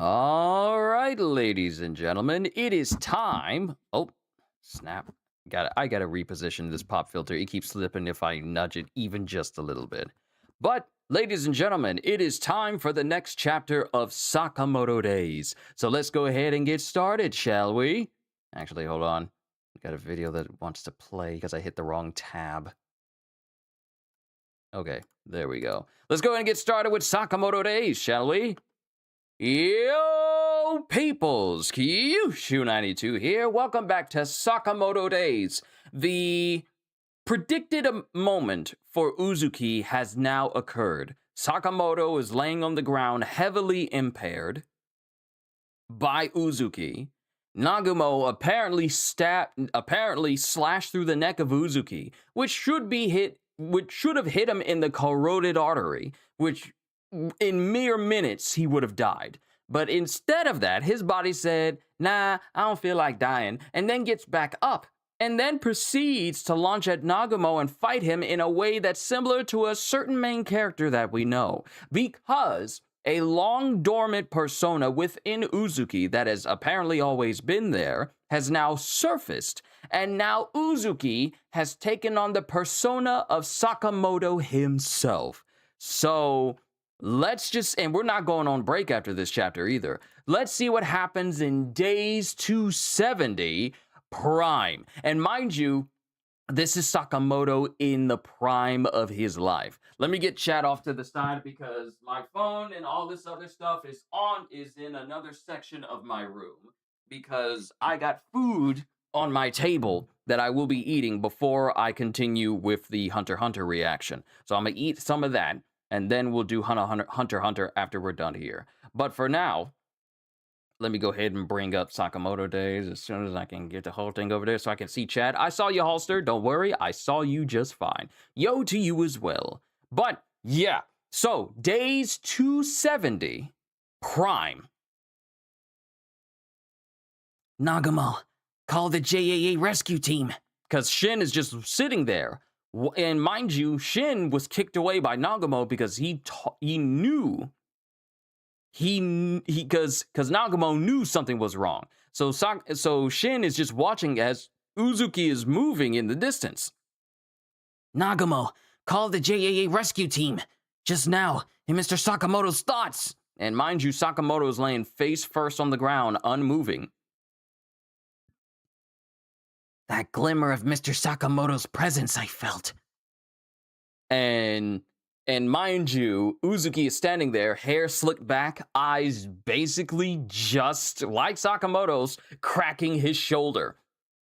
All right, ladies and gentlemen, it is time. Oh, snap. I gotta reposition this pop filter. It keeps slipping if I nudge it even just a little bit. But, ladies and gentlemen, it is time for the next chapter of Sakamoto Days. So let's go ahead and get started, shall we? Actually, hold on. Got a video that wants to play because I hit the wrong tab. Okay, there we go. Let's go ahead and get started with Sakamoto Days, shall we? Yo, peoples, Qushu92 here. Welcome back to Sakamoto Days. The predicted moment for Uzuki has now occurred. Sakamoto is laying on the ground, heavily impaired by Uzuki. Nagumo apparently slashed through the neck of Uzuki, which should have hit him in the carotid artery, which in mere minutes he would have died. But instead of that, his body said, nah, I don't feel like dying, and then gets back up, and then proceeds to launch at Nagumo and fight him in a way that's similar to a certain main character that we know, because a long dormant persona within Uzuki that has apparently always been there has now surfaced, and now Uzuki has taken on the persona of Sakamoto himself. So and we're not going on break after this chapter either. Let's see what happens in days 270 prime. And mind you, this is Sakamoto in the prime of his life. Let me get chat off to the side because my phone and all this other stuff is in another section of my room because I got food on my table that I will be eating before I continue with the Hunter x Hunter reaction. So I'm gonna eat some of that, and then we'll do Hunter x Hunter after we're done here. But for now, let me go ahead and bring up Sakamoto Days as soon as I can get the whole thing over there so I can see chat. I saw you, Holster. Don't worry, I saw you just fine. Yo to you as well. But yeah, so days 270 prime. Nagumo, call the JAA rescue team. Because Shin is just sitting there. And mind you, Shin was kicked away by Nagumo because he knew because Nagumo knew something was wrong. So Shin is just watching as Uzuki is moving in the distance. Nagumo, call the JAA rescue team. Just now, in Mr. Sakamoto's thoughts. And mind you, Sakamoto is laying face first on the ground, unmoving. That glimmer of Mr. Sakamoto's presence I felt. And mind you, Uzuki is standing there, hair slicked back, eyes basically just like Sakamoto's, cracking his shoulder.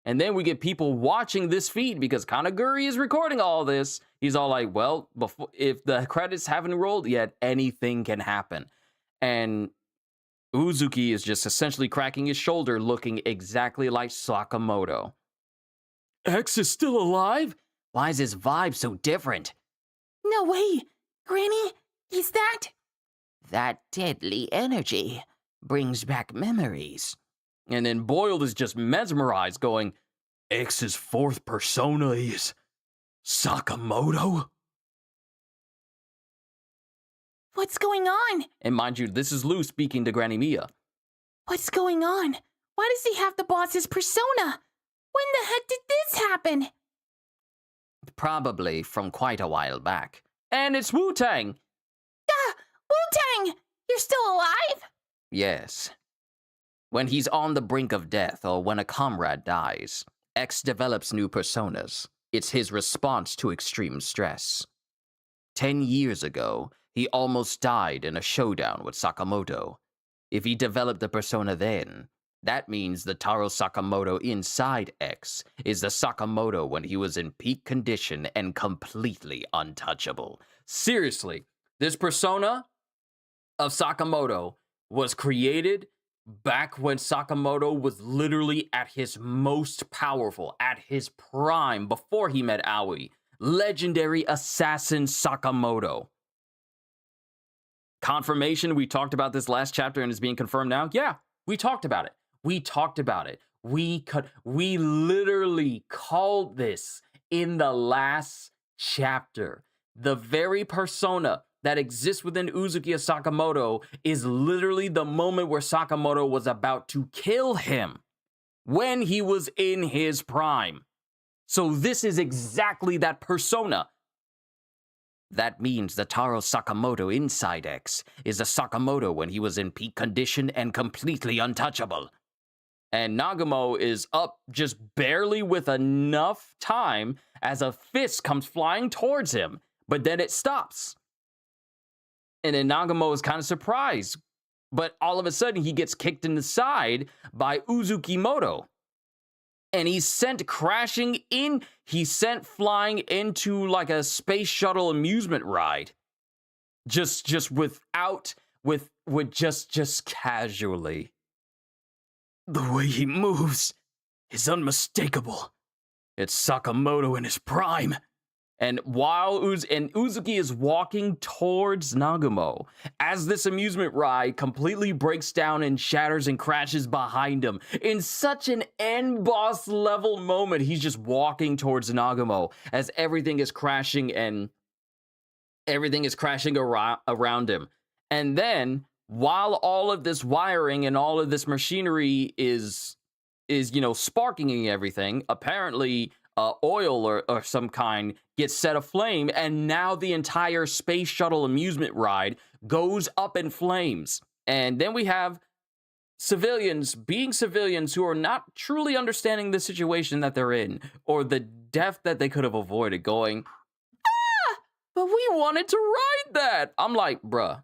And then we get people watching this feed because Kanaguri is recording all this. He's all like, well, if the credits haven't rolled yet, anything can happen. And Uzuki is just essentially cracking his shoulder, looking exactly like Sakamoto. X is still alive? Why is his vibe so different? No way! Granny, is that? That deadly energy brings back memories. And then Boiled is just mesmerized, going, X's fourth persona is Sakamoto? What's going on? And mind you, this is Lou speaking to Granny Mia. What's going on? Why does he have the boss's persona? When the heck did this happen? Probably from quite a while back. And it's Wu-Tang! Wu-Tang! You're still alive? Yes. When he's on the brink of death or when a comrade dies, X develops new personas. It's his response to extreme stress. 10 years ago, he almost died in a showdown with Sakamoto. If he developed the persona then, that means the Taro Sakamoto inside X is the Sakamoto when he was in peak condition and completely untouchable. Seriously, this persona of Sakamoto was created back when Sakamoto was literally at his most powerful, at his prime, before he met Aoi. Legendary assassin Sakamoto. Confirmation, we talked about this last chapter and it's being confirmed now. Yeah, we talked about it. We literally called this in the last chapter. The very persona that exists within Uzuki Sakamoto is literally the moment where Sakamoto was about to kill him when he was in his prime. So this is exactly that persona. That means the Taro Sakamoto inside X is a Sakamoto when he was in peak condition and completely untouchable. And Nagumo is up just barely with enough time as a fist comes flying towards him, but then it stops. And then Nagumo is kind of surprised, but all of a sudden he gets kicked in the side by Uzukimoto. And he's sent crashing in, he's sent flying into like a space shuttle amusement ride. Just casually. The way he moves is unmistakable. It's Sakamoto in his prime. And while Uzuki is walking towards Nagumo, as this amusement ride completely breaks down and shatters and crashes behind him, in such an end boss level moment, he's just walking towards Nagumo as everything is crashing around him. And then, while all of this wiring and all of this machinery is sparking and everything, apparently oil or some kind gets set aflame, and now the entire space shuttle amusement ride goes up in flames. And then we have civilians who are not truly understanding the situation that they're in, or the death that they could have avoided, going, but we wanted to ride that. I'm like, bruh,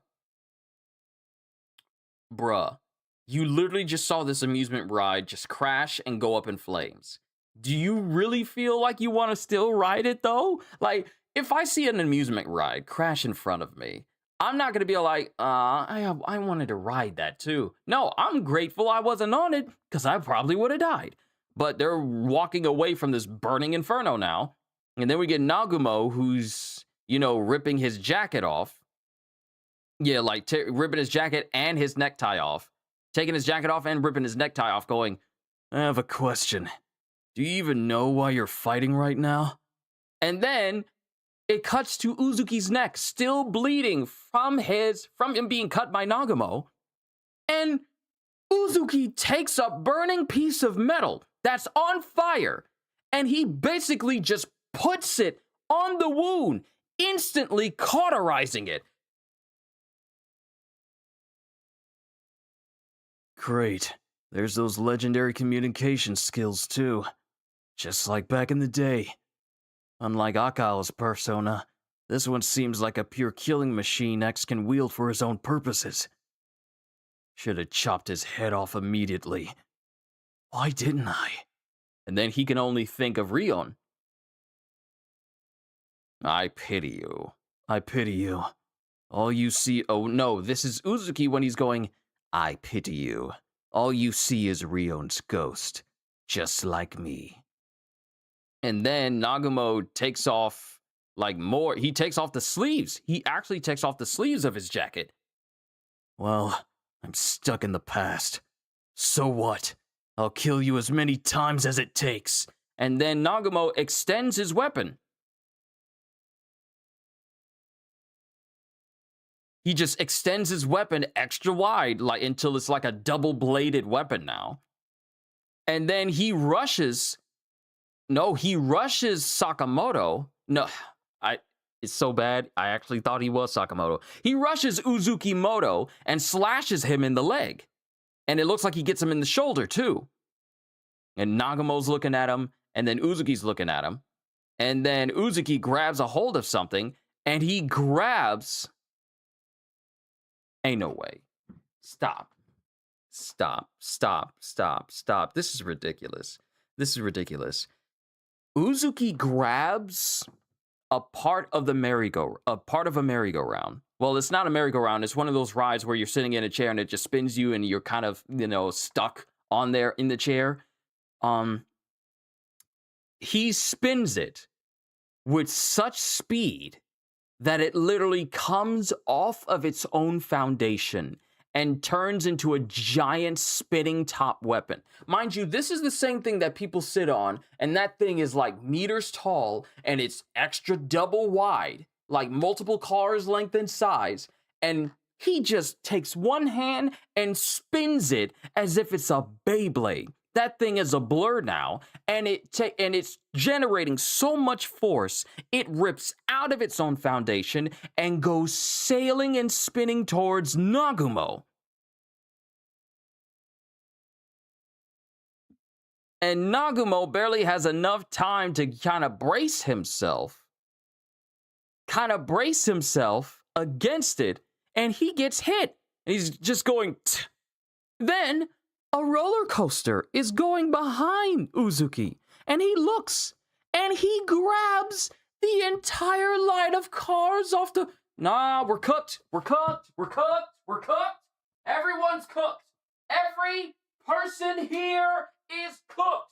you literally just saw this amusement ride just crash and go up in flames. Do you really feel like you want to still ride it, though? Like, if I see an amusement ride crash in front of me, I'm not going to be like, I wanted to ride that, too. No, I'm grateful I wasn't on it, because I probably would have died. But they're walking away from this burning inferno now. And then we get Nagumo, who's, ripping his jacket off. Yeah, like ripping his jacket and his necktie off. Taking his jacket off and ripping his necktie off, going, I have a question. Do you even know why you're fighting right now? And then it cuts to Uzuki's neck, still bleeding from him being cut by Nagumo. And Uzuki takes a burning piece of metal that's on fire, and he basically just puts it on the wound, instantly cauterizing it. Great. There's those legendary communication skills, too. Just like back in the day. Unlike Akao's persona, this one seems like a pure killing machine X can wield for his own purposes. Should have chopped his head off immediately. Why didn't I? And then he can only think of Rion. I pity you. I pity you. All you see... Oh, no, this is Uzuki when he's going, I pity you. All you see is Rion's ghost, just like me. And then Nagumo takes off, he takes off the sleeves. He actually takes off the sleeves of his jacket. Well, I'm stuck in the past. So what? I'll kill you as many times as it takes. And then Nagumo extends his weapon. He just extends his weapon extra wide, until it's like a double-bladed weapon now. And then he rushes Sakamoto. No, it's so bad, I actually thought he was Sakamoto. He rushes Uzukimoto and slashes him in the leg. And it looks like he gets him in the shoulder, too. And Nagumo's looking at him, and then Uzuki's looking at him. And then Uzuki grabs a hold of something, and he grabs... Ain't no way. Stop. This is ridiculous. Uzuki grabs a part of a merry-go-round. Well, it's not a merry-go-round. It's one of those rides where you're sitting in a chair and it just spins you and you're kind of, stuck on there in the chair. He spins it with such speed that it literally comes off of its own foundation and turns into a giant spinning top weapon. Mind you, this is the same thing that people sit on, and that thing is like meters tall, and it's extra double wide. like multiple cars length in size, and he just takes one hand and spins it as if it's a Beyblade. That thing is a blur now, and it's generating so much force, it rips out of its own foundation and goes sailing and spinning towards Nagumo. And Nagumo barely has enough time to kind of brace himself against it, and he gets hit. And he's just going, tch. Then a roller coaster is going behind Uzuki, and he looks, and he grabs the entire line of cars off the... Nah, we're cooked. We're cooked. We're cooked. We're cooked. Everyone's cooked. Every person here is cooked.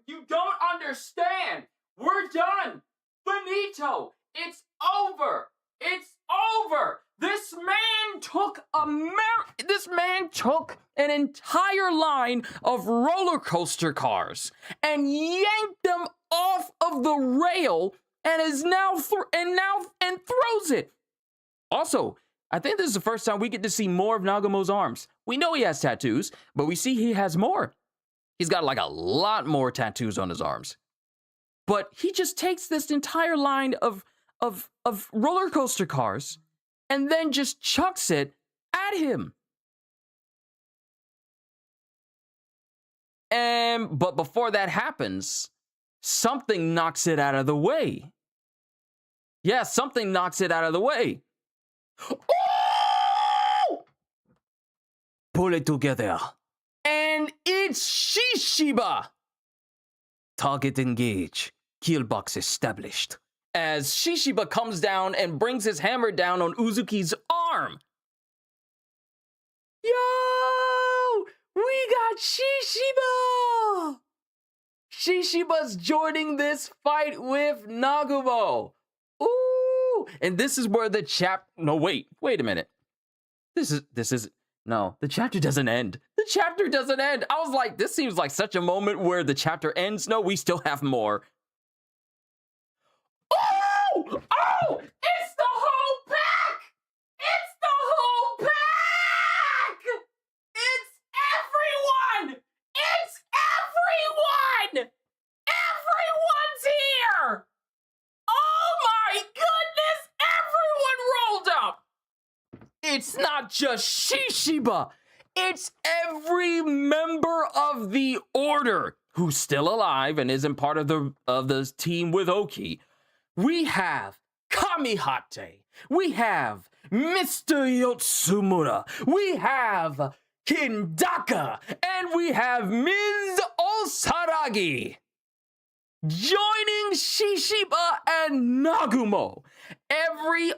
You don't understand. We're done. Finito. It's over. It's over. This man took an entire line of roller coaster cars and yanked them off of the rail and is now throws it. Also, I think this is the first time we get to see more of Nagumo's arms. We know he has tattoos, but we see he has more. He's got like a lot more tattoos on his arms. But he just takes this entire line of roller coaster cars and then just chucks it at him. But before that happens, something knocks it out of the way. Yeah, something knocks it out of the way. Oh! Pull it together. And it's Shishiba. Target engage. Kill box established. As Shishiba comes down and brings his hammer down on Uzuki's arm. Yo! We got Shishiba! Shishiba's joining this fight with Nagumo. Ooh! And this is where the No, wait a minute. No, the chapter doesn't end. The chapter doesn't end. I was like, this seems like such a moment where the chapter ends. No, we still have more. Oh! Oh! It's the whole pack! It's the whole pack! It's everyone! It's everyone! Everyone's here! Oh my goodness! Everyone rolled up! It's not just Shishiba. It's every member of the Order who's still alive and isn't part of the team with Oki. We have Kamihate. We have Mr. Yotsumura. We have Kindaka. And we have Ms. Osaragi. Joining Shishiba and Nagumo. Every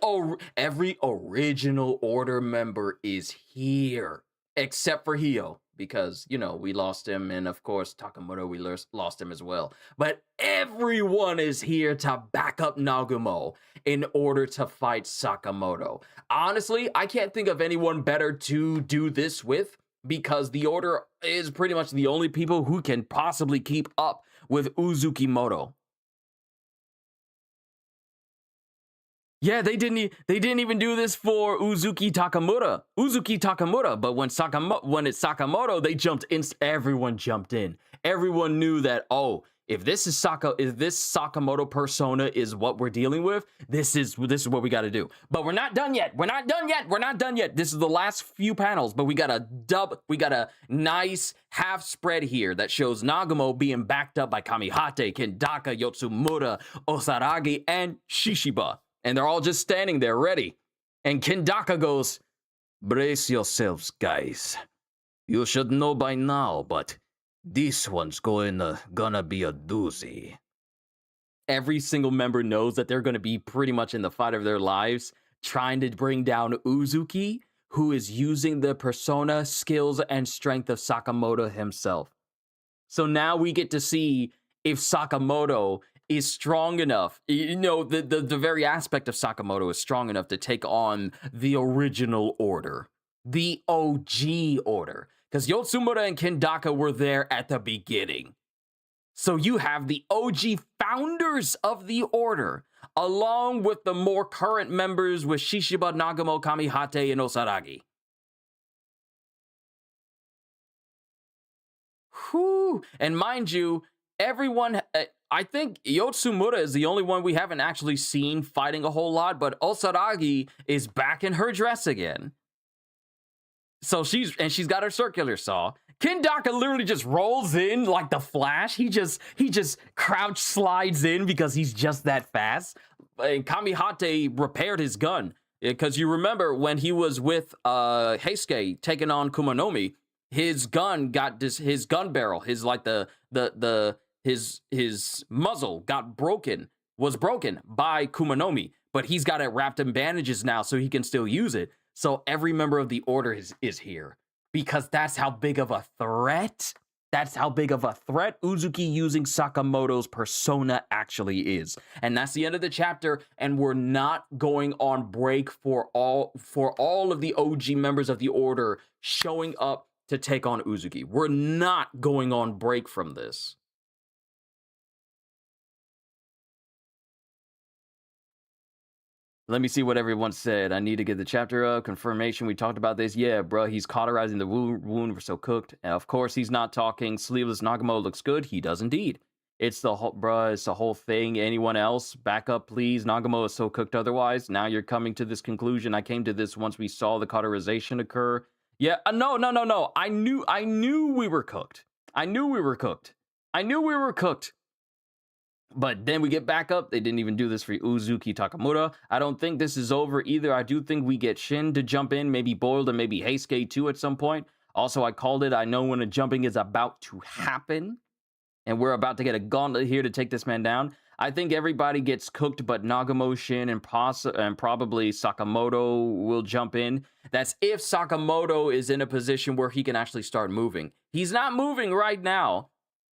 original Order member is here. Except for Hio. Because, you know, we lost him. And of course, Sakamoto, we lost him as well. But everyone is here to back up Nagumo in order to fight Sakamoto. Honestly, I can't think of anyone better to do this with. Because the Order is pretty much the only people who can possibly keep up with Uzukimoto. Yeah, they didn't even do this for Uzuki Takamura, but when it's Sakamoto, everyone jumped in. Everyone knew that, oh, if this Sakamoto persona is what we're dealing with, this is what we got to do. But we're not done yet. We're not done yet. This is the last few panels, but we got a nice half spread here that shows Nagumo being backed up by Kamihate, Kindaka, Yotsumura, Osaragi, and Shishiba. And they're all just standing there ready. And Kindaka goes, brace yourselves, guys. You should know by now, but this one's gonna be a doozy. Every single member knows that they're gonna be pretty much in the fight of their lives, trying to bring down Uzuki, who is using the persona, skills, and strength of Sakamoto himself. So now we get to see if Sakamoto is strong enough, you know, the very aspect of Sakamoto is strong enough to take on the original Order, the OG Order, because Yotsumura and Kindaka were there at the beginning. So you have the OG founders of the order, along with the more current members with Shishiba, Nagamo, Kamihate, and Osaragi. Whew. And mind you, everyone, I think Yotsumura is the only one we haven't actually seen fighting a whole lot, but Osaragi is back in her dress again. So she's got her circular saw. Kendaka literally just rolls in like the Flash. He just crouch slides in because he's just that fast. And Kamihate repaired his gun, because you remember when he was with Heisuke taking on Kumanomi, his gun got his gun barrel, his muzzle was broken by Kumanomi, but he's got it wrapped in bandages now so he can still use it. So every member of the order is here, because that's how big of a threat Uzuki using Sakamoto's persona actually is. And that's the end of the chapter, and we're not going on break for all of the OG members of the order showing up to take on Uzuki. We're not going on break from this. Let me see what everyone said. I need to get the chapter up. Confirmation. We talked about this. Yeah, bro. He's cauterizing the wound. We're so cooked. And of course, he's not talking. Sleeveless Nagamo looks good. He does indeed. It's the whole, bruh. It's the whole thing. Anyone else? Back up, please. Nagamo is so cooked otherwise. Now you're coming to this conclusion. I came to this once we saw the cauterization occur. Yeah. No. I knew we were cooked. I knew we were cooked. But then we get back up. They didn't even do this for Uzuki Takamura. I don't think this is over either. I do think we get Shin to jump in, maybe Boiled, and maybe Heisuke too at some point. Also, I called it. I know when a jumping is about to happen, and we're about to get a gauntlet here to take this man down. I think everybody gets cooked, but Nagamo, Shin, and probably Sakamoto will jump in. That's if Sakamoto is in a position where he can actually start moving. He's not moving right now.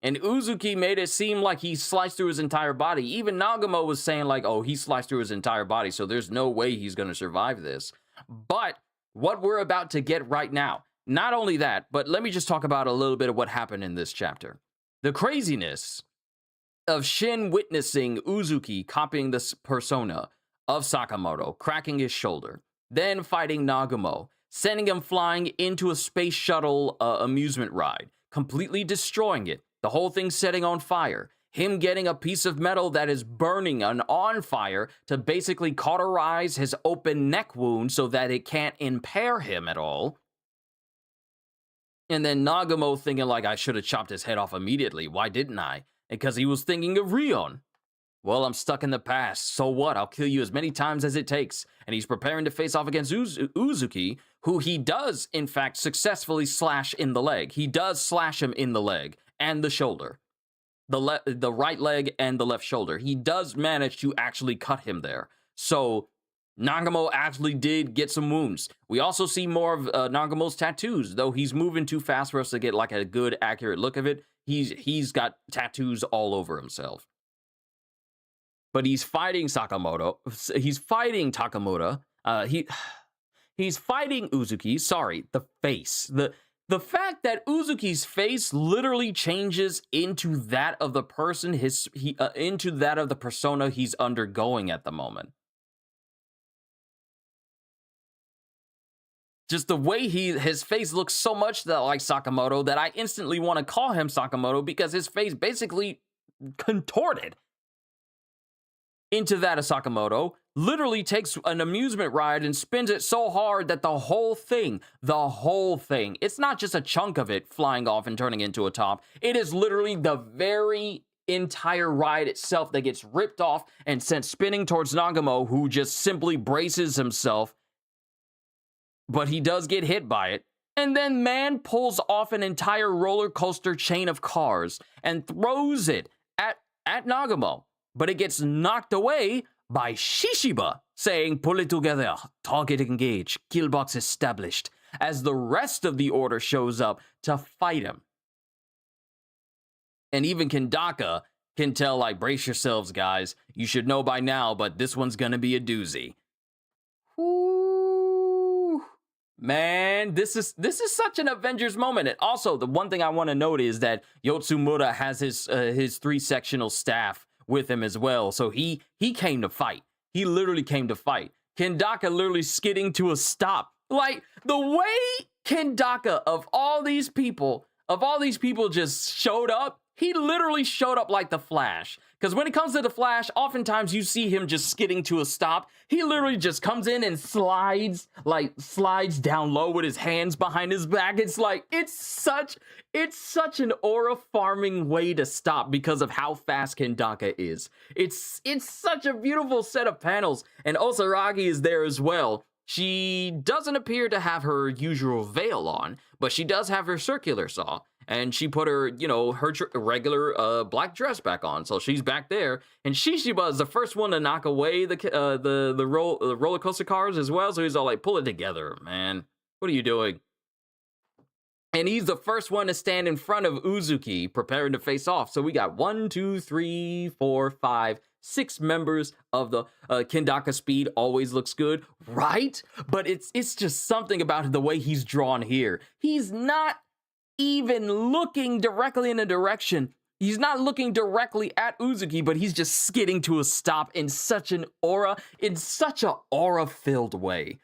And Uzuki made it seem like he sliced through his entire body. Even Nagamo was saying like, oh, he sliced through his entire body, so there's no way he's going to survive this. But what we're about to get right now, not only that, but let me just talk about a little bit of what happened in this chapter. The craziness of Shin witnessing Uzuki copying the persona of Sakamoto, cracking his shoulder, then fighting Nagamo, sending him flying into a space shuttle amusement ride, completely destroying it. The whole thing setting on fire. Him getting a piece of metal that is burning and on fire to basically cauterize his open neck wound so that it can't impair him at all. And then Nagamo thinking like, I should have chopped his head off immediately. Why didn't I? Because he was thinking of Rion. Well, I'm stuck in the past. So what? I'll kill you as many times as it takes. And he's preparing to face off against Uzuki, who he does, in fact, successfully slash in the leg. He does slash him in the leg and the shoulder. The right leg and the left shoulder. He does manage to actually cut him there. So Nagamo actually did get some wounds. We also see more of Nagamo's tattoos, though he's moving too fast for us to get like a good, accurate look of it. He's got tattoos all over himself. But he's fighting Sakamoto. He's fighting Takamura. He's fighting Uzuki. Sorry, the face. The fact that Uzuki's face literally changes into that of the person into that of the persona he's undergoing at the moment. Just the way his face looks so much like Sakamoto that I instantly want to call him Sakamoto because his face basically contorted into that of Sakamoto, literally takes an amusement ride and spins it so hard that the whole thing, it's not just a chunk of it flying off and turning into a top. It is literally the very entire ride itself that gets ripped off and sent spinning towards Nagamo, who just simply braces himself. But he does get hit by it. And then man pulls off an entire roller coaster chain of cars and throws it at Nagamo. But it gets knocked away by Shishiba, saying, pull it together, target engaged, kill box established, as the rest of the order shows up to fight him. And even Kendaka can tell, like, brace yourselves, guys. You should know by now, but this one's gonna be a doozy. Ooh. Man, this is such an Avengers moment. And also, the one thing I want to note is that Yotsumura has his three-sectional staff, with him as well. So he came to fight. He literally came to fight. Kendaka literally skidding to a stop. Like, the way Kendaka, of all these people just showed up, he literally showed up like the Flash. Because when it comes to the Flash, oftentimes you see him just skidding to a stop. He literally just comes in and slides down low with his hands behind his back. It's like, it's such an aura farming way to stop because of how fast Kendaka is. It's such a beautiful set of panels. And Osaragi is there as well. She doesn't appear to have her usual veil on, but she does have her circular saw. And she put her, her regular black dress back on. So she's back there. And Shishiba is the first one to knock away the roller coaster cars as well. So he's all like, pull it together, man. What are you doing? And he's the first one to stand in front of Uzuki, preparing to face off. So we got 1, 2, 3, 4, 5, 6 members of the Kendaka Speed. Always looks good, right? But it's just something about the way he's drawn here. He's not even looking directly in a direction. He's not looking directly at Uzuki, but he's just skidding to a stop in such an aura-filled way.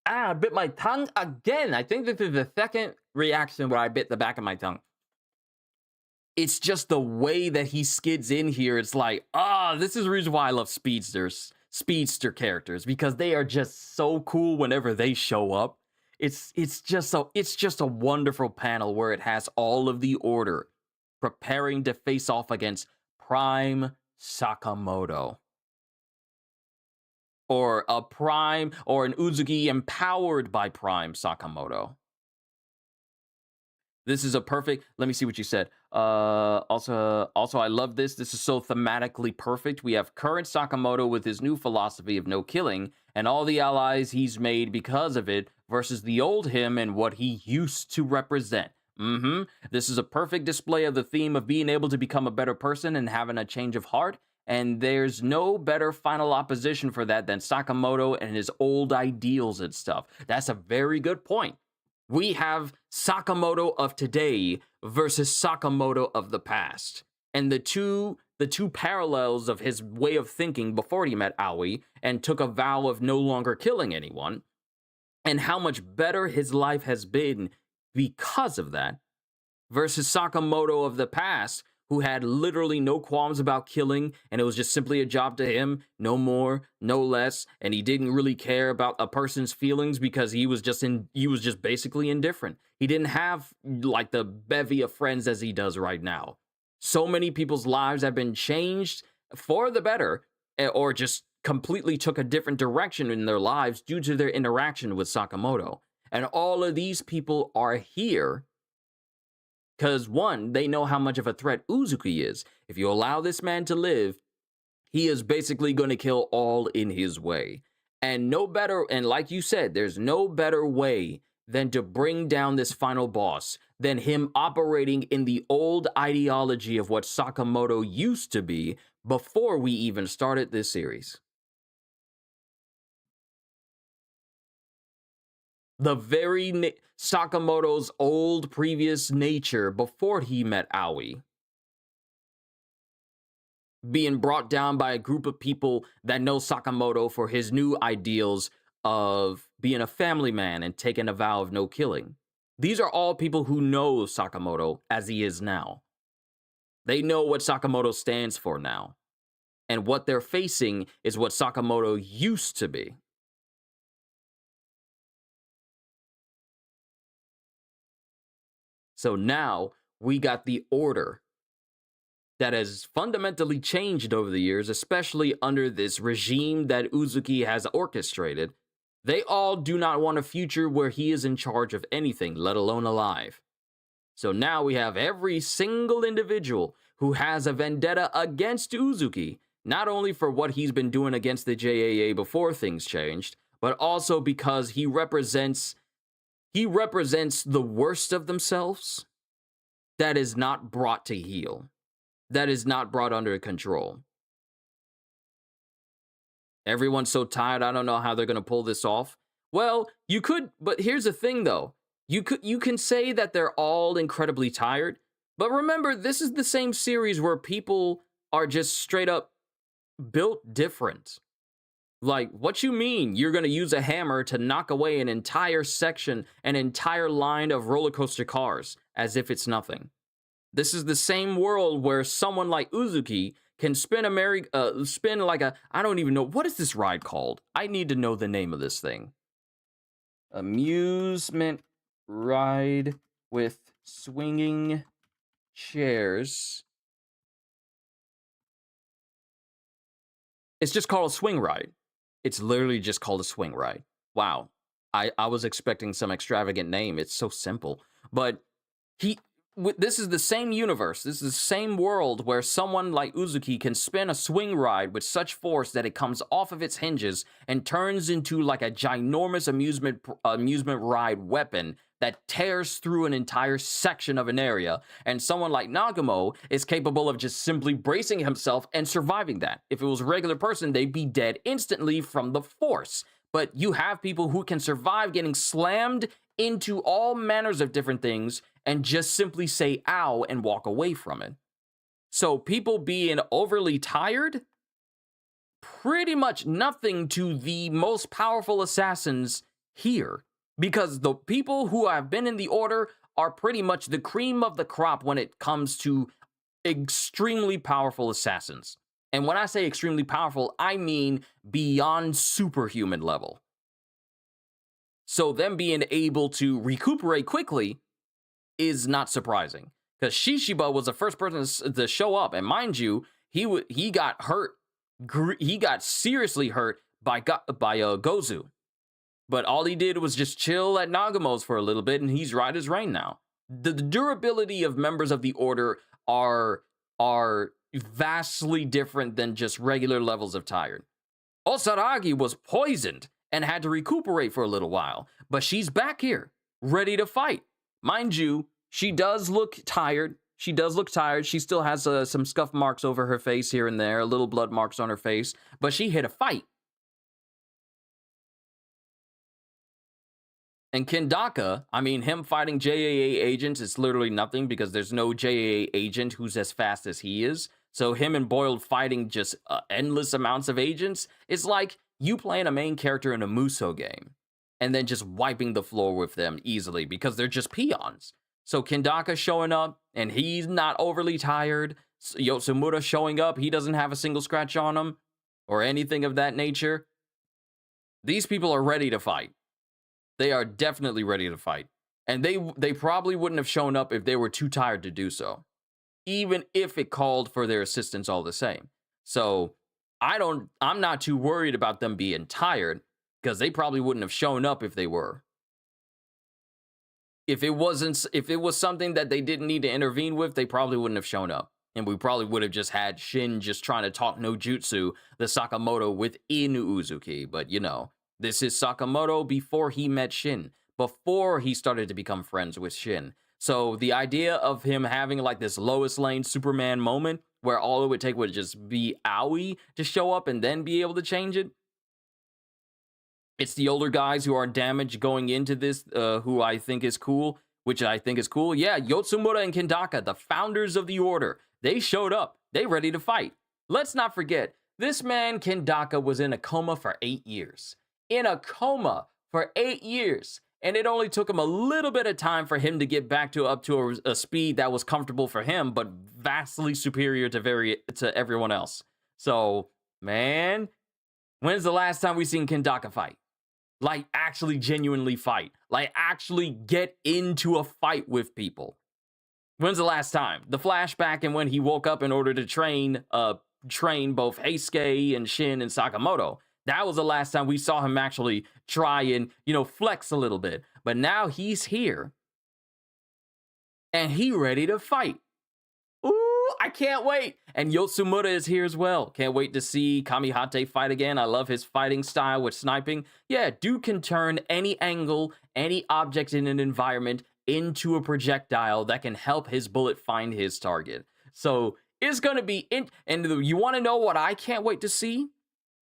I bit my tongue again. I think this is the second reaction where I bit the back of my tongue. It's just the way that he skids in here. It's like, this is the reason why I love speedster characters, because they are just so cool whenever they show up. It's just a wonderful panel where it has all of the order preparing to face off against Prime Sakamoto. Or an Uzuki empowered by Prime Sakamoto. This is a perfect, let me see what you said. Also, I love this. This is so thematically perfect. We have current Sakamoto with his new philosophy of no killing and all the allies he's made because of it versus the old him and what he used to represent. This is a perfect display of the theme of being able to become a better person and having a change of heart. And there's no better final opposition for that than Sakamoto and his old ideals and stuff. That's a very good point. We have Sakamoto of today versus Sakamoto of the past. And the two parallels of his way of thinking before he met Aoi and took a vow of no longer killing anyone, and how much better his life has been because of that, versus Sakamoto of the past, who had literally no qualms about killing, and it was just simply a job to him, no more, no less, and he didn't really care about a person's feelings because he was just basically indifferent. He didn't have like the bevy of friends as he does right now. So many people's lives have been changed for the better, or just completely took a different direction in their lives due to their interaction with Sakamoto. And all of these people are here because, one, they know how much of a threat Uzuki is. If you allow this man to live, he is basically going to kill all in his way. And like you said, there's no better way than to bring down this final boss than him operating in the old ideology of what Sakamoto used to be before we even started this series. The very Sakamoto's old previous nature before he met Aoi. Being brought down by a group of people that know Sakamoto for his new ideals of being a family man and taking a vow of no killing. These are all people who know Sakamoto as he is now. They know what Sakamoto stands for now. And what they're facing is what Sakamoto used to be. So now we got the order that has fundamentally changed over the years, especially under this regime that Uzuki has orchestrated. They all do not want a future where he is in charge of anything, let alone alive. So now we have every single individual who has a vendetta against Uzuki, not only for what he's been doing against the JAA before things changed, but also because he represents the worst of themselves that is not brought to heel, that is not brought under control. Everyone's so tired, I don't know how they're going to pull this off. Well, you could, but here's the thing though. You can say that they're all incredibly tired, but remember, this is the same series where people are just straight up built different. Like, what you mean you're going to use a hammer to knock away an entire section, an entire line of roller coaster cars, as if it's nothing? This is the same world where someone like Uzuki can spin like a, I don't even know, what is this ride called? I need to know the name of this thing. Amusement ride with swinging chairs. It's just called a swing ride. It's literally just called a swing ride. Wow. I was expecting some extravagant name. It's so simple. But this is the same universe. This is the same world where someone like Uzuki can spin a swing ride with such force that it comes off of its hinges and turns into like a ginormous amusement ride weapon that tears through an entire section of an area. And someone like Nagamo is capable of just simply bracing himself and surviving that. If it was a regular person, they'd be dead instantly from the force. But you have people who can survive getting slammed into all manners of different things and just simply say ow and walk away from it. So people being overly tired, pretty much nothing to the most powerful assassins here. Because the people who have been in the order are pretty much the cream of the crop when it comes to extremely powerful assassins. And when I say extremely powerful, I mean beyond superhuman level. So them being able to recuperate quickly is not surprising. Because Shishiba was the first person to show up. And mind you, he got hurt. He got seriously hurt by Gozu. But all he did was just chill at Nagamo's for a little bit, and he's right as rain now. The durability of members of the Order are vastly different than just regular levels of tired. Osaragi was poisoned and had to recuperate for a little while, but she's back here, ready to fight. Mind you, she does look tired. She still has some scuff marks over her face here and there, little blood marks on her face, but she hit a fight. And Kendaka, I mean, him fighting JAA agents is literally nothing because there's no JAA agent who's as fast as he is. So him and Boiled fighting just endless amounts of agents is like you playing a main character in a Muso game and then just wiping the floor with them easily because they're just peons. So Kendaka showing up and he's not overly tired. Yotsumura showing up, he doesn't have a single scratch on him or anything of that nature. These people are ready to fight. They are definitely ready to fight. And they probably wouldn't have shown up if they were too tired to do so. Even if it called for their assistance all the same. So I'm not too worried about them being tired because they probably wouldn't have shown up if they were. If it was something that they didn't need to intervene with, they probably wouldn't have shown up. And we probably would have just had Shin just trying to talk no jutsu, the Sakamoto within Uzuki. But you know, this is Sakamoto before he met Shin, before he started to become friends with Shin. So the idea of him having like this Lois Lane Superman moment where all it would take would just be Aoi to show up and then be able to change it. It's the older guys who are damaged going into this, who I think is cool, which I think is cool. Yeah, Yotsumura and Kendaka, the founders of the Order, they showed up. They ready to fight. Let's not forget, this man Kendaka was in a coma for 8 years. In a coma for 8 years. And it only took him a little bit of time for him to get back up to a speed that was comfortable for him, but vastly superior to everyone else. So, man, when's the last time we seen Kendaka fight? Like, actually genuinely fight. Like, actually get into a fight with people. When's the last time? The flashback and when he woke up in order to train both Heisuke and Shin and Sakamoto. That was the last time we saw him actually try and, flex a little bit. But now he's here. And he ready to fight. Ooh, I can't wait. And Yotsumura is here as well. Can't wait to see Kamihate fight again. I love his fighting style with sniping. Yeah, dude can turn any angle, any object in an environment into a projectile that can help his bullet find his target. So it's going to be... And you want to know what I can't wait to see?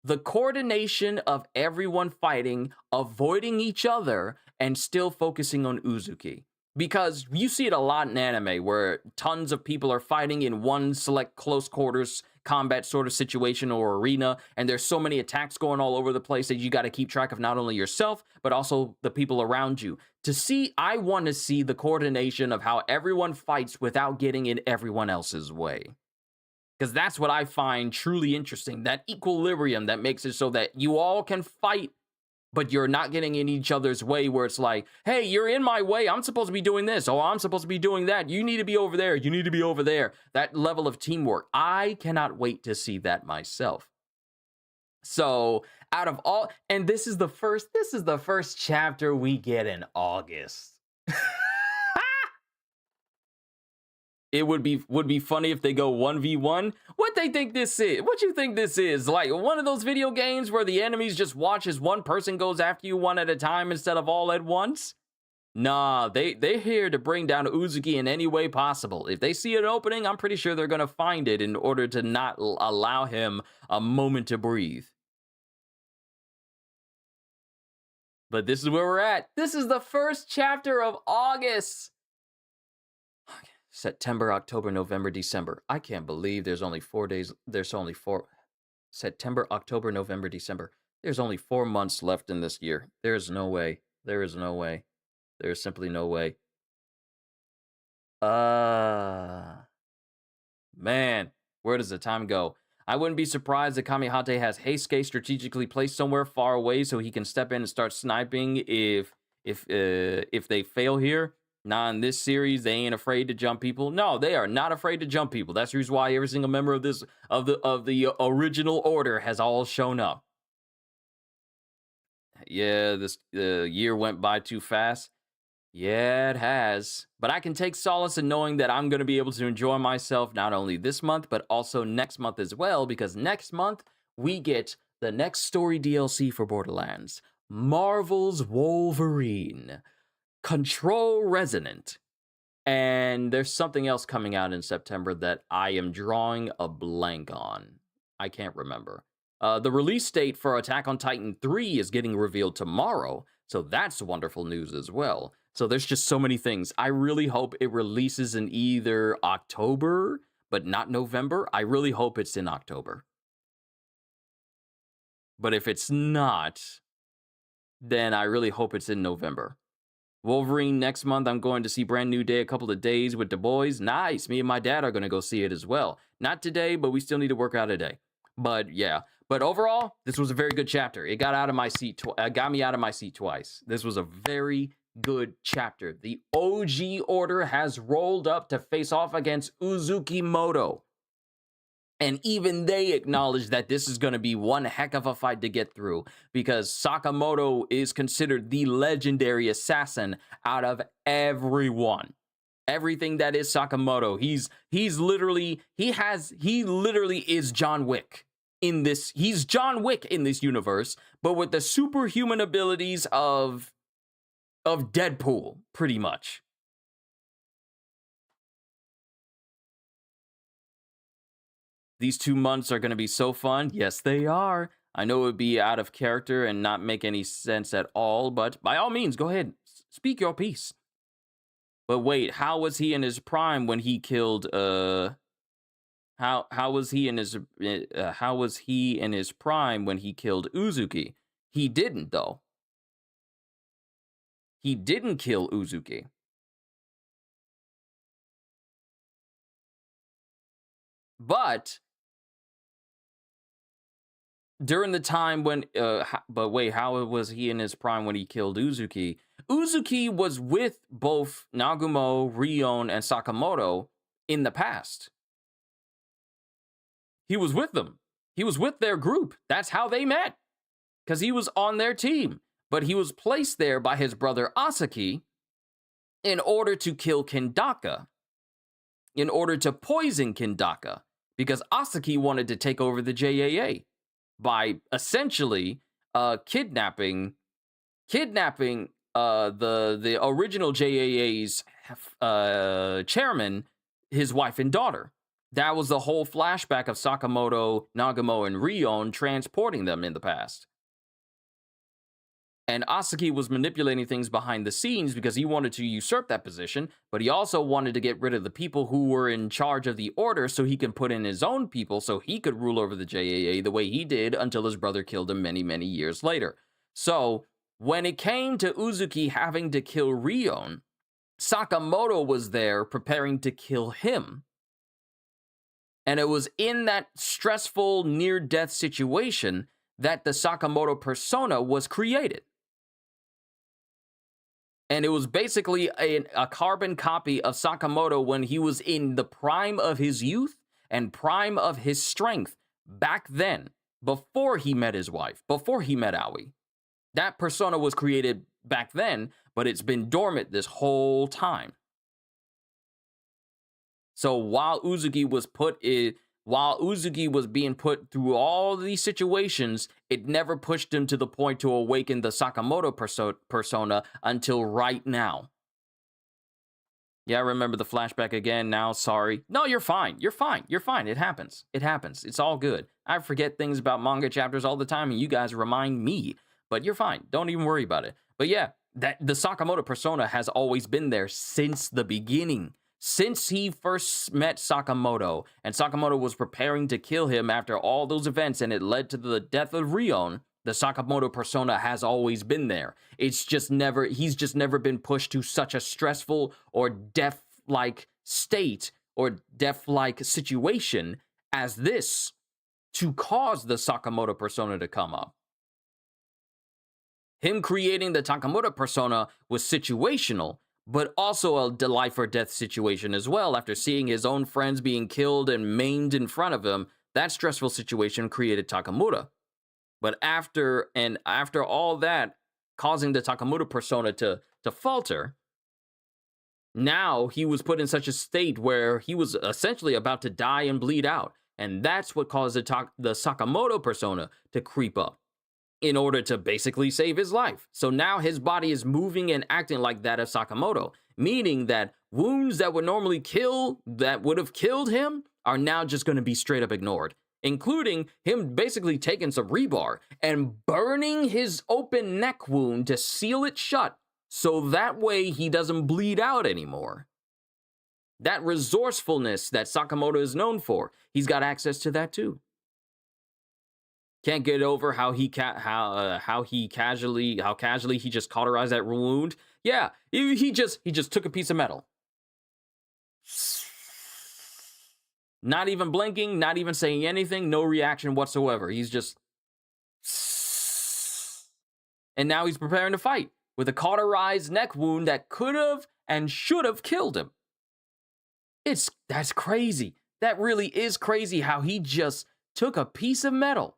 The coordination of everyone fighting, avoiding each other, and still focusing on Uzuki. Because you see it a lot in anime where tons of people are fighting in one select close quarters combat sort of situation or arena, and there's so many attacks going all over the place that you got to keep track of not only yourself, but also the people around you. I want to see the coordination of how everyone fights without getting in everyone else's way. Because that's what I find truly interesting, that equilibrium that makes it so that you all can fight, but you're not getting in each other's way, where it's like, hey, you're in my way. I'm supposed to be doing this. Oh, I'm supposed to be doing that. You need to be over there. You need to be over there. That level of teamwork. I cannot wait to see that myself. So out of all, and this is the first chapter we get in August. It would be funny if they go 1v1. What they think this is? What you think this is? Like one of those video games where the enemies just watch as one person goes after you one at a time instead of all at once? Nah, they're here to bring down Uzuki in any way possible. If they see an opening, I'm pretty sure they're gonna find it in order to not allow him a moment to breathe. But this is where we're at. This is the first chapter of August. September, October, November, December. I can't believe there's only 4 days. There's only 4. September, October, November, December. There's only 4 months left in this year. There's no way. There is no way. There's simply no way. Man, where does the time go? I wouldn't be surprised that Kamihate has Heisuke strategically placed somewhere far away so he can step in and start sniping if they fail here. Not in this series, they ain't afraid to jump people. No, they are not afraid to jump people. That's the reason why every single member of the original order has all shown up. Yeah, this year went by too fast. Yeah, it has. But I can take solace in knowing that I'm going to be able to enjoy myself not only this month, but also next month as well, because next month we get the next story DLC for Borderlands, Marvel's Wolverine. Control Resonant. And there's something else coming out in September that I am drawing a blank on. I can't remember. The release date for Attack on Titan 3 is getting revealed tomorrow, so that's wonderful news as well. So there's just so many things. I really hope it releases in either October, but not November. I really hope it's in October. But if it's not, then I really hope it's in November. Wolverine next month, I'm going to see Brand New Day a couple of days with the boys. Nice. Me and my dad are going to go see it as well. Not today, but we still need to work out a day. But yeah. But overall, this was a very good chapter. It got me out of my seat twice. This was a very good chapter. The OG order has rolled up to face off against Uzukimoto. And even they acknowledge that this is going to be one heck of a fight to get through, because Sakamoto is considered the legendary assassin out of everyone. Everything that is Sakamoto, he literally is John Wick in this. He's John Wick in this universe, but with the superhuman abilities of Deadpool, pretty much. These 2 months are going to be so fun. Yes, they are. I know it would be out of character and not make any sense at all, but by all means, go ahead. Speak your piece. But wait, how was he in his prime when he killed, how was he in his prime when he killed Uzuki? He didn't, though. He didn't kill Uzuki. But during the time when, but wait, how was he in his prime when he killed Uzuki? Uzuki was with both Nagumo, Rion, and Sakamoto in the past. He was with them. He was with their group. That's how they met, because he was on their team. But he was placed there by his brother Asaki in order to kill Kindaka, in order to poison Kindaka, because Asaki wanted to take over the JAA by essentially kidnapping the original JAA's chairman, his wife and daughter. That was the whole flashback of Sakamoto, Nagumo, and Rion transporting them in the past. And Asaki was manipulating things behind the scenes because he wanted to usurp that position, but he also wanted to get rid of the people who were in charge of the order so he can put in his own people so he could rule over the JAA the way he did until his brother killed him many, many years later. So, when it came to Uzuki having to kill Rion, Sakamoto was there preparing to kill him. And it was in that stressful near-death situation that the Sakamoto persona was created. And it was basically a carbon copy of Sakamoto when he was in the prime of his youth and prime of his strength back then, before he met his wife, before he met Aoi. That persona was created back then, but it's been dormant this whole time. So while Uzuki was being put through all these situations, it never pushed him to the point to awaken the Sakamoto persona until right now. Yeah, I remember the flashback again now, sorry. No, you're fine. You're fine. You're fine. It happens. It happens. It's all good. I forget things about manga chapters all the time, and you guys remind me. But you're fine. Don't even worry about it. But yeah, the Sakamoto persona has always been there since the beginning. Since he first met Sakamoto, and Sakamoto was preparing to kill him after all those events, and it led to the death of Rion, the Sakamoto persona has always been there. He's just never been pushed to such a stressful or death-like state or death-like situation as this to cause the Sakamoto persona to come up. Him creating the Sakamoto persona was situational, but also a life or death situation as well. After seeing his own friends being killed and maimed in front of him, that stressful situation created Takamura. But after all that, causing the Takamura persona to falter, now he was put in such a state where he was essentially about to die and bleed out. And that's what caused the Sakamoto persona to creep up in order to basically save his life. So now his body is moving and acting like that of Sakamoto, meaning that wounds that would normally would have killed him are now just going to be straight up ignored, including him basically taking some rebar and burning his open neck wound to seal it shut so that way he doesn't bleed out anymore. That resourcefulness that Sakamoto is known for, he's got access to that too. Can't get over how casually he just cauterized that wound. Yeah, he just took a piece of metal. Not even blinking, not even saying anything, no reaction whatsoever. He's just... And now he's preparing to fight with a cauterized neck wound that could have and should have killed him. That's crazy. That really is crazy how he just took a piece of metal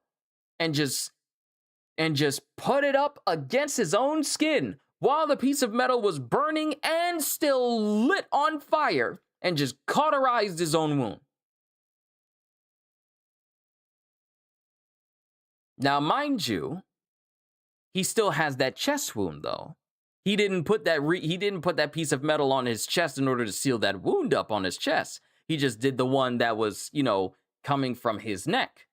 and just put it up against his own skin while the piece of metal was burning and still lit on fire and just cauterized his own wound. Now, mind you, he still has that chest wound though. He didn't put that piece of metal on his chest in order to seal that wound up on his chest. He just did the one that was, coming from his neck.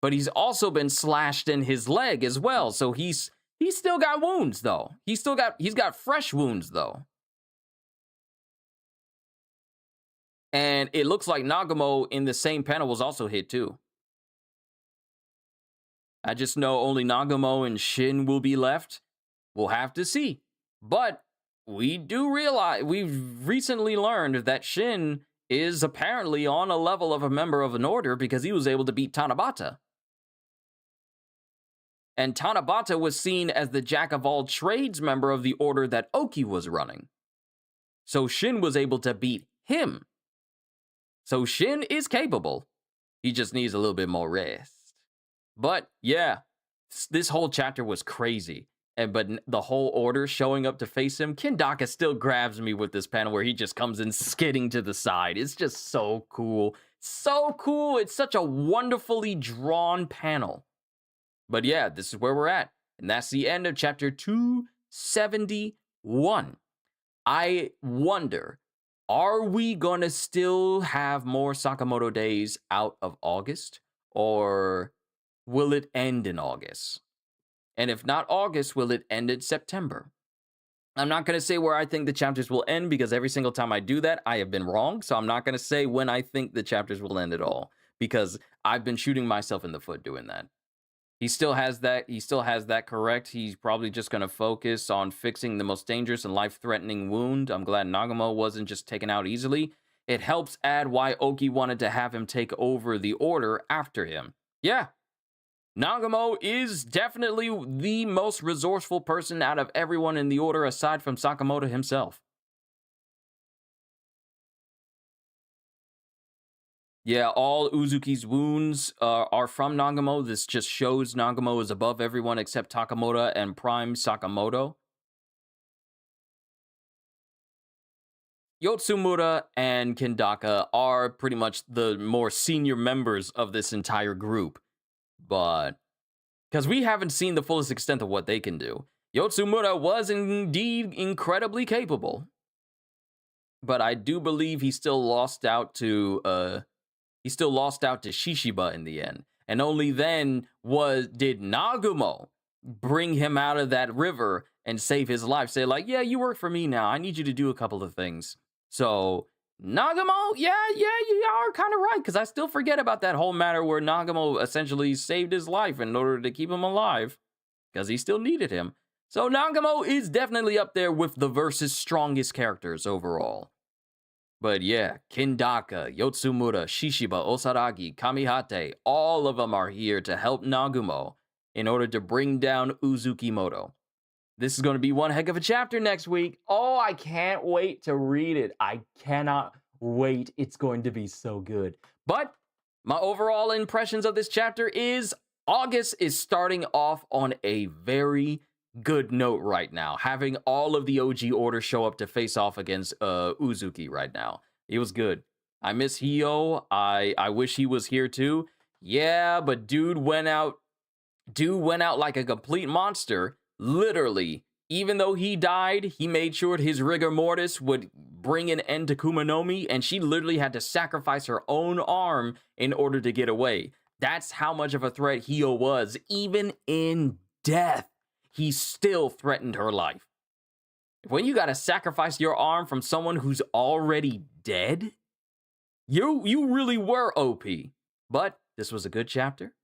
But he's also been slashed in his leg as well, so he's still got wounds though. He's got fresh wounds though. And it looks like Nagamo in the same panel was also hit too. I just know only Nagamo and Shin will be left. We'll have to see. But we've recently learned that Shin is apparently on a level of a member of an order because he was able to beat Tanabata. And Tanabata was seen as the jack-of-all-trades member of the order that Oki was running. So Shin was able to beat him. So Shin is capable. He just needs a little bit more rest. But yeah, this whole chapter was crazy. But the whole order showing up to face him, Kendaka still grabs me with this panel where he just comes in skidding to the side. It's just so cool. So cool. It's such a wonderfully drawn panel. But yeah, this is where we're at. And that's the end of chapter 271. I wonder, are we gonna still have more Sakamoto days out of August? Or will it end in August? And if not August, will it end in September? I'm not going to say where I think the chapters will end because every single time I do that, I have been wrong. So I'm not going to say when I think the chapters will end at all because I've been shooting myself in the foot doing that. He still has that. He still has that correct. He's probably just going to focus on fixing the most dangerous and life-threatening wound. I'm glad Nagumo wasn't just taken out easily. It helps add why Oki wanted to have him take over the order after him. Yeah. Nagumo is definitely the most resourceful person out of everyone in the order aside from Sakamoto himself. Yeah, all Uzuki's wounds are from Nagumo. This just shows Nagumo is above everyone except Takamura and Prime Sakamoto. Yotsumura and Kendaka are pretty much the more senior members of this entire group. But because we haven't seen the fullest extent of what they can do. Yotsumura was indeed incredibly capable. But I do believe he still lost out to Shishiba in the end. And only then did Nagumo bring him out of that river and save his life. Say like, yeah, you work for me now. I need you to do a couple of things. So Nagumo, yeah, you are kind of right, because I still forget about that whole matter where Nagumo essentially saved his life in order to keep him alive, because he still needed him. So Nagumo is definitely up there with the verse's strongest characters overall. But yeah, Kendaka, Yotsumura, Shishiba, Osaragi, Kamihate, all of them are here to help Nagumo in order to bring down Uzukimoto. This is going to be one heck of a chapter next week. Oh, I can't wait to read it. I cannot wait. It's going to be so good. But my overall impressions of this chapter is August is starting off on a very good note right now. Having all of the OG order show up to face off against Uzuki right now. It was good. I miss Hio. I wish he was here too. Yeah, but dude went out like a complete monster. Literally, even though he died, he made sure his rigor mortis would bring an end to Kumanomi, and she literally had to sacrifice her own arm in order to get away. That's how much of a threat Hio was. Even in death, he still threatened her life. When you gotta sacrifice your arm from someone who's already dead, you really were OP. But this was a good chapter,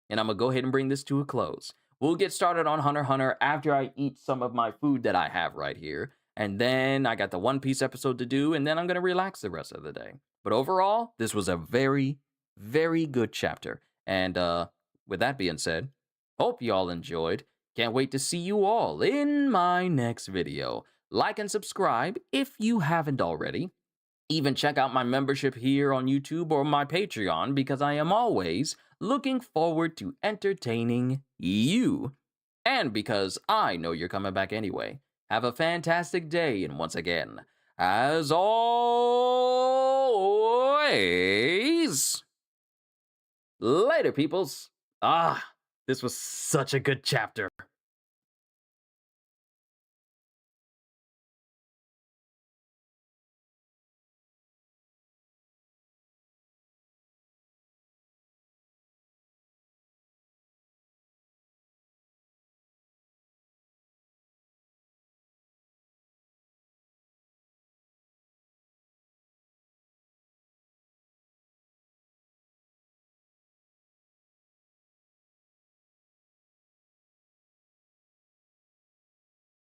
and I'm gonna go ahead and bring this to a close. We'll get started on Hunter x Hunter after I eat some of my food that I have right here. And then I got the One Piece episode to do, and then I'm going to relax the rest of the day. But overall, this was a very, very good chapter. And with that being said, hope you all enjoyed. Can't wait to see you all in my next video. Like and subscribe if you haven't already. Even check out my membership here on YouTube or my Patreon, because I am always looking forward to entertaining you. And because I know you're coming back anyway. Have a fantastic day, and once again, as always, later, peoples. This was such a good chapter.